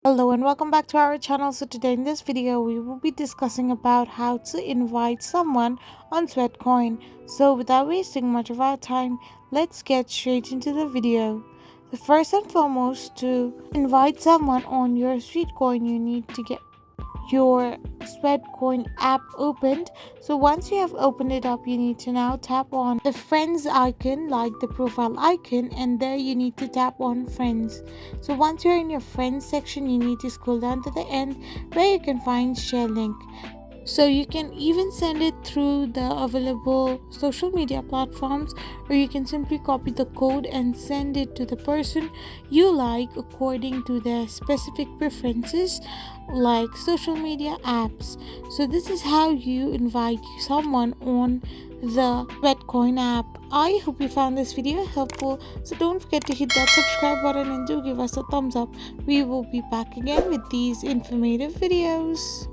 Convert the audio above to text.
Hello and welcome back to our channel. So today in this video we will be discussing about how to invite someone on Sweatcoin. So without wasting much of our time, let's get straight into the video. The first and foremost, to invite someone on your Sweatcoin, you need to get your Sweatcoin app opened. So once you have opened it up, you need to now tap on the friends icon, like the profile icon, and there you need to tap on friends. So once you're in your friends section, you need to scroll down to the end where you can find share link. So you can even send it through the available social media platforms, or you can simply copy the code and send it to the person you like according to their specific preferences, like social media apps. So this is how you invite someone on the Sweatcoin app. I hope you found this video helpful, so don't forget to hit that subscribe button and do give us a thumbs up. We will be back again with these informative videos.